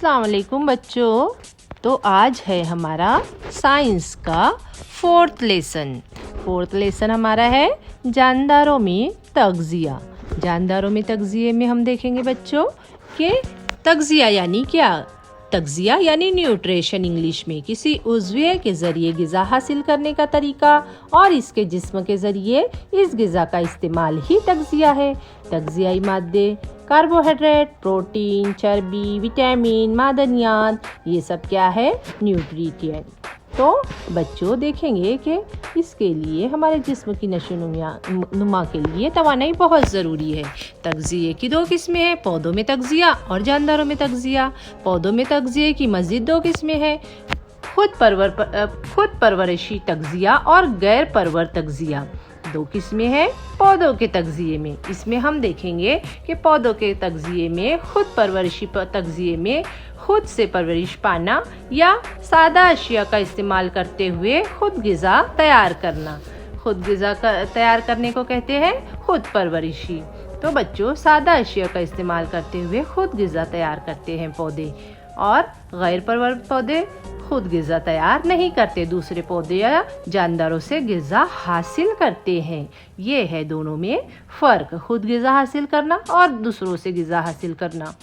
अस्सलाम वालेकुम बच्चों। तो आज है हमारा साइंस का फोर्थ लेसन हमारा है जानदारों में तग़ज़िया। जानदारों में तग़ज़िये में हम देखेंगे बच्चों कि तग़ज़िया यानी क्या। तग़ज़िया यानी न्यूट्रिशन इंग्लिश में किसी उज़्व के ज़रिए ग़िज़ा हासिल करने का तरीका और इसके जिस्म के ज़रिए इस ग़िज़ा का इस्तेमाल ही तग़ज़िया है। तग़ज़ियाई मादे कार्बोहाइड्रेट, प्रोटीन, चर्बी, विटामिन, मादनियात, ये सब क्या है, न्यूट्रिएंट। तो बच्चों देखेंगे कि इसके लिए हमारे जिस्म की नशोनुमा के लिए तवानाई बहुत ज़रूरी है। तग़ज़िये की दो किस्में हैं, पौधों में तग़ज़िया और जानदारों में तग़ज़िया। पौधों में तग़ज़िये की मज़ीद दो किस्में हैं, खुद परवरिशी तग़ज़िया और गैर परवर तग़ज़िया। दो किस्में हैं पौधों के तग़ज़िये में। इसमें हम देखेंगे कि पौधों के तग़ज़िये में खुद परवरिशी तग़ज़िये में खुद से परवरिश पाना या सादा अशिया का इस्तेमाल करते हुए खुद ग़िज़ा तैयार करना। खुद ग़िज़ा तैयार करने को कहते हैं खुद परवरिशी। तो बच्चों सादा अशिया का इस्तेमाल करते हुए खुद ग़िज़ा तैयार करते हैं पौधे, और गैर परवर पौधे खुद ग़िज़ा तैयार नहीं करते, दूसरे पौधे या जानदारों से ग़िज़ा हासिल करते हैं। ये है दोनों में फ़र्क, खुद ग़िज़ा हासिल करना और दूसरों से ग़िज़ा हासिल करना।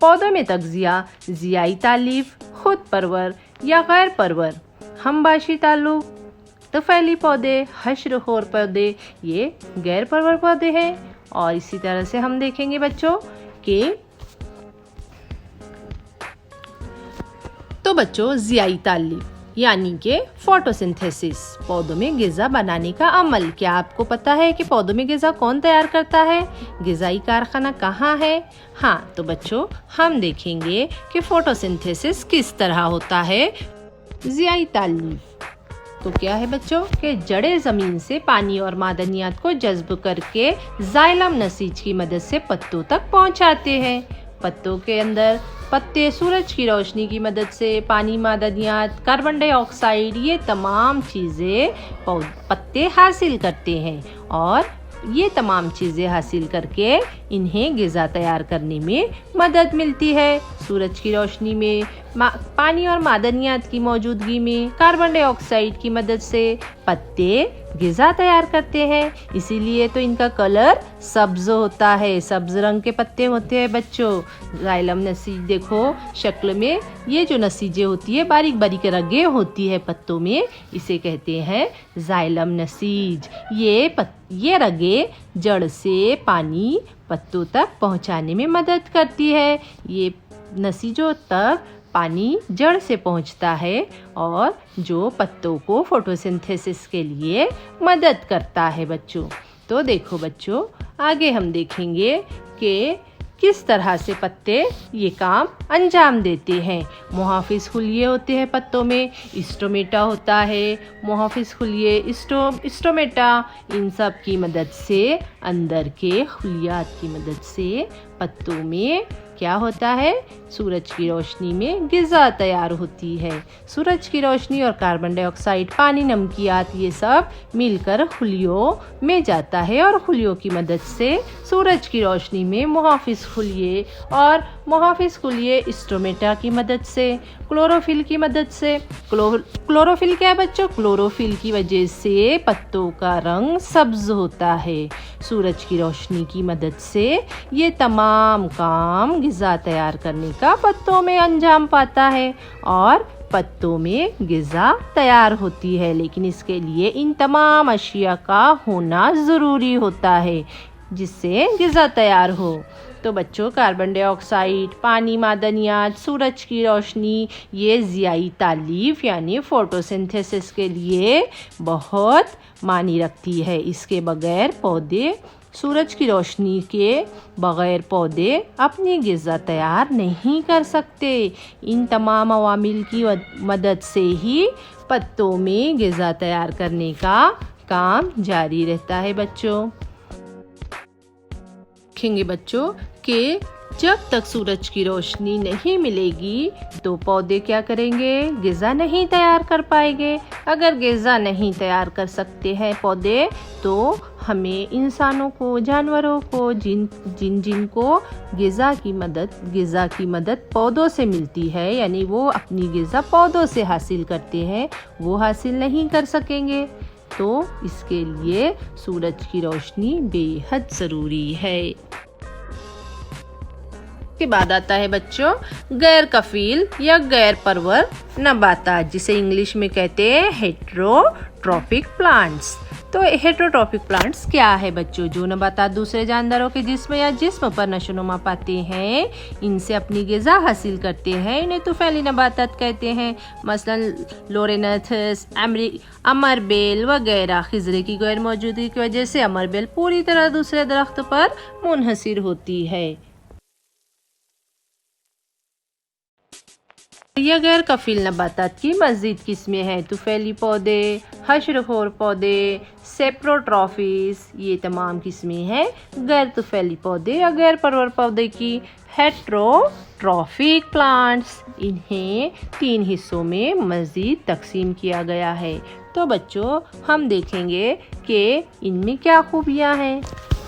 पौधों में तग़ज़िया ज़ियाई तालीफ, खुद परवर या गैर परवर, हमबाशी ताल्लुक़, तफ़ैली पौधे, हश्रखोर पौधे, ये गैर परवर पौधे हैं। और इसी तरह से हम देखेंगे बच्चों कि तो बच्चों ज़ियाई तालीफ यानी कि फोटोसिंथेसिस, पौधों में ग़िज़ा बनाने का अमल। क्या आपको पता है कि पौधों में ग़िज़ा कौन तैयार करता है, ग़िज़ाई कारखाना कहाँ है? हाँ, तो बच्चों हम देखेंगे कि फोटोसिंथेसिस किस तरह होता है। ज़ियाई तालीफ तो क्या है बच्चों कि जड़ें ज़मीन से पानी और मादनियात को जज़्ब करके ज़ाइलम नसीज की मदद से पत्तों तक पहुँचाते हैं। पत्तों के अंदर पत्ते सूरज की रोशनी की मदद से पानी, मादनियात, कार्बन डाइऑक्साइड, ये तमाम चीज़ें पत्ते हासिल करते हैं, और ये तमाम चीज़ें हासिल करके इन्हें ग़िज़ा तैयार करने में मदद मिलती है। सूरज की रोशनी में, पानी और मादनियात की मौजूदगी में, कार्बन डाइऑक्साइड की मदद से पत्ते ग़िज़ा तैयार करते हैं। इसीलिए तो इनका कलर सब्ज़ होता है, सब्ज़ रंग के पत्ते होते हैं बच्चों। ज़ाइलम नसीज देखो शक्ल में, ये जो नसीजें होती है बारीक बारीक रगें होती है पत्तों में, इसे कहते हैं ज़ाइलम नसीज। ये रगें जड़ से पानी पत्तों तक पहुंचाने में मदद करती है। ये नसीजों तक पानी जड़ से पहुंचता है और जो पत्तों को फोटोसिंथेसिस के लिए मदद करता है बच्चों। तो देखो बच्चों आगे हम देखेंगे कि किस तरह से पत्ते ये काम अंजाम देते हैं। मुहाफिज खुलिये होते हैं पत्तों में, स्टोमेटा होता है, मुहाफिज खुलिये, स्टोमेटा, इन सब की मदद से, अंदर के खुलियात की मदद से पत्तों में क्या होता है, सूरज की रोशनी में ग़िज़ा तैयार होती है। सूरज की रोशनी और कार्बन डाइऑक्साइड, पानी, नमकियात, ये सब मिलकर खुलियों में जाता है, और खुलियों की मदद से सूरज की रोशनी में मुहाफिज खुलिये, और मुहाफिज खुलिये स्टोमेटा की मदद से, क्लोरोफिल की मदद से। क्लोरोफिल क्या है बच्चों? क्लोरोफिल की वजह से पत्तों का रंग सब्ज़ होता है। सूरज की रोशनी की मदद से ये तमाम काम ग़िज़ा तैयार करने का पत्तों में अंजाम पाता है, और पत्तों में ग़िज़ा तैयार होती है। लेकिन इसके लिए इन तमाम अशिया का होना ज़रूरी होता है जिससे ग़िज़ा तैयार हो। तो बच्चों कार्बन डाइऑक्साइड, पानी, मादनियात, सूरज की रोशनी, ये ज़ियाई तालीफ यानी फोटोसिंथेसिस के लिए बहुत मानी रखती है। इसके बगैर पौधे, सूरज की रोशनी के बगैर पौधे अपनी ग़िज़ा तैयार नहीं कर सकते। इन तमाम अवामिल की मदद से ही पत्तों में ग़िज़ा तैयार करने का काम जारी रहता है बच्चों। देखेंगे बच्चों कि जब तक सूरज की रोशनी नहीं मिलेगी तो पौधे क्या करेंगे? ग़िज़ा नहीं तैयार कर पाएंगे। अगर ग़िज़ा नहीं तैयार कर सकते हैं पौधे तो हमें इंसानों को, जानवरों को, जिनको ग़िज़ा की मदद पौधों से मिलती है, यानी वो अपनी ग़िज़ा पौधों से हासिल करते हैं, वो हासिल नहीं कर सकेंगे। तो इसके लिए सूरज की रोशनी बेहद ज़रूरी है। के बाद आता है बच्चों गैर कफील या गैर परवर नबातात, जिसे इंग्लिश में कहते हैं हेटेरोट्रॉफिक प्लांट्स। तो हेटेरोट्रॉफिक प्लांट्स क्या है बच्चों? जो नबातात दूसरे जानदारों के जिस्म पर नशोनुमा पाते हैं, इनसे अपनी ग़िज़ा हासिल करते हैं, इन्हें तुफैली नबातात कहते हैं। मसलन लोरेनथस, अमरबेल वगैरह। खिज़रे की गैर मौजूदगी की वजह से अमरबेल पूरी तरह दूसरे दरख्त पर मुनहसिर होती है। यह गैर कफील नबातात की मज़ीद किस्में हैं। तुफैली पौधे, हशरखोर पौधे, सेप्रोट्रॉफिस, ये तमाम किस्में हैं गैर तुफैली पौधे या गैर परवर पौधे की। हेटेरोट्रॉफिक प्लांट्स, इन्हें 3 हिस्सों में मज़ीद तकसीम किया गया है। तो बच्चों हम देखेंगे कि इनमें क्या खूबियाँ हैं।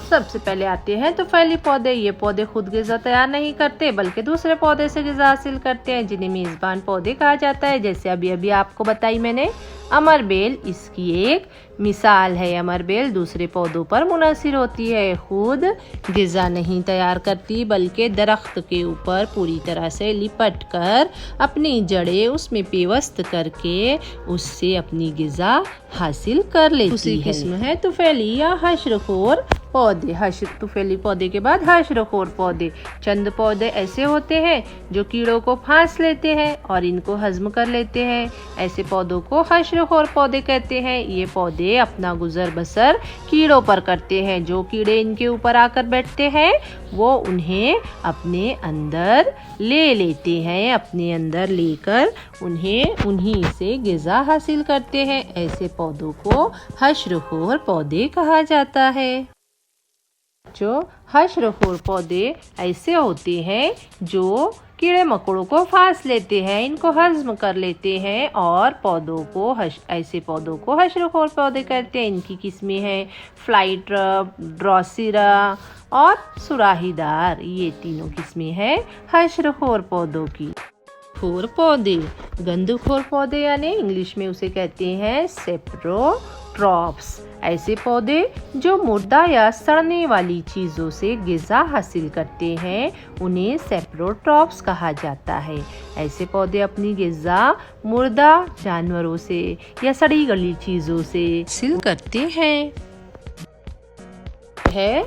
सबसे पहले आते हैं तुफैली पौधे। ये पौधे खुद ग़िज़ा तैयार नहीं करते बल्कि दूसरे पौधे से ग़िज़ा हासिल करते हैं, जिन्हें मेज़बान पौधे कहा जाता है। जैसे अभी आपको बताई मैंने अमरबेल, इसकी एक मिसाल है। अमरबेल दूसरे पौधों पर मुनहसिर होती है, खुद ग़िज़ा नहीं तैयार करती बल्कि दरख्त के ऊपर पूरी तरह से लिपट कर अपनी जड़ें उसमें पेवस्त करके उससे अपनी ग़िज़ा हासिल कर लेती है। दूसरी किस्म है तुफैली या हशरखोर पौधे। तुफैली पौधे के बाद हशरखोर पौधे। चंद पौधे ऐसे होते हैं जो कीड़ों को फांस लेते हैं और इनको हजम कर लेते हैं। ऐसे पौधों को हशरखोर पौधे कहते हैं। ये पौधे अपना गुजर बसर कीड़ों पर करते हैं। जो कीड़े इनके ऊपर आकर बैठते हैं वो उन्हें अपने अंदर ले लेते हैं, अपने अंदर लेकर उन्हीं से ग़िज़ा हासिल करते हैं। ऐसे पौधों को हशरखोर पौधे कहा जाता है। जो हशरखोर पौधे ऐसे होते हैं जो कीड़े मकोड़ों को फांस लेते हैं, इनको हजम कर लेते हैं और ऐसे पौधों को हशरखोर पौधे कहते हैं। इनकी किस्में हैं फ्लाइट्रप, ड्रोसिरा और सुराहीदार। ये तीनों किस्में हैं हशरखोर पौधों की। खोर पौधे, गंधखोर पौधे यानी इंग्लिश में उसे कहते हैं सेप्रोट्रॉप्स। ऐसे पौधे जो मुर्दा या सड़ने वाली चीज़ों से ग़िज़ा हासिल करते हैं उन्हें सेप्रोट्रॉप्स कहा जाता है। ऐसे पौधे अपनी ग़िज़ा मुर्दा जानवरों से या सड़ी गली चीज़ों से हासिल करते हैं। है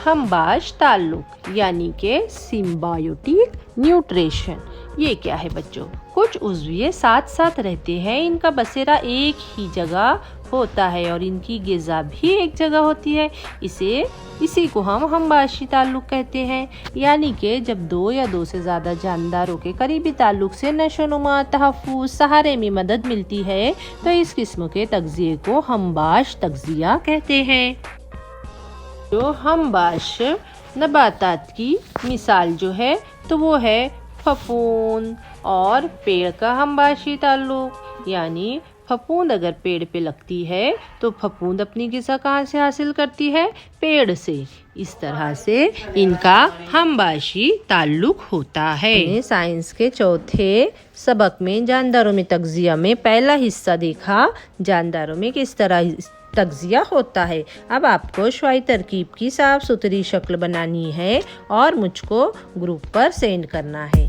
हमबाश ताल्लुक यानी कि सिम्बायोटिक न्यूट्रिशन। ये क्या है बच्चों? कुछ उज़्वे साथ साथ रहते हैं, इनका बसेरा एक ही जगह होता है और इनकी ग़िज़ा भी एक जगह होती है। इसी को हम हमबाशी ताल्लुक कहते हैं। यानी कि जब 2 या 2 से ज़्यादा जानदारों के करीबी ताल्लुक से नशोनुमा, तहफ़्फ़ुज़, सहारे में मदद मिलती है तो इस किस्म के तग़ज़िये को हमबाश तग़ज़िया कहते हैं। जो हमबाश नबातात की मिसाल जो है तो वो है फफूंद और पेड़ का हमबाशी ताल्लुक। यानी फफूंद अगर पेड़ पे लगती है तो फफूंद अपनी ग़िज़ा कहाँ से हासिल करती है? पेड़ से। इस तरह से इनका हमबाशी ताल्लुक होता है। साइंस के चौथे सबक में जानदारों में तग़ज़िया में पहला हिस्सा देखा, जानदारों में किस तरह तग़ज़िया होता है। अब आपको शुआई तरकीब की साफ सुथरी शक्ल बनानी है और मुझको ग्रुप पर सेंड करना है।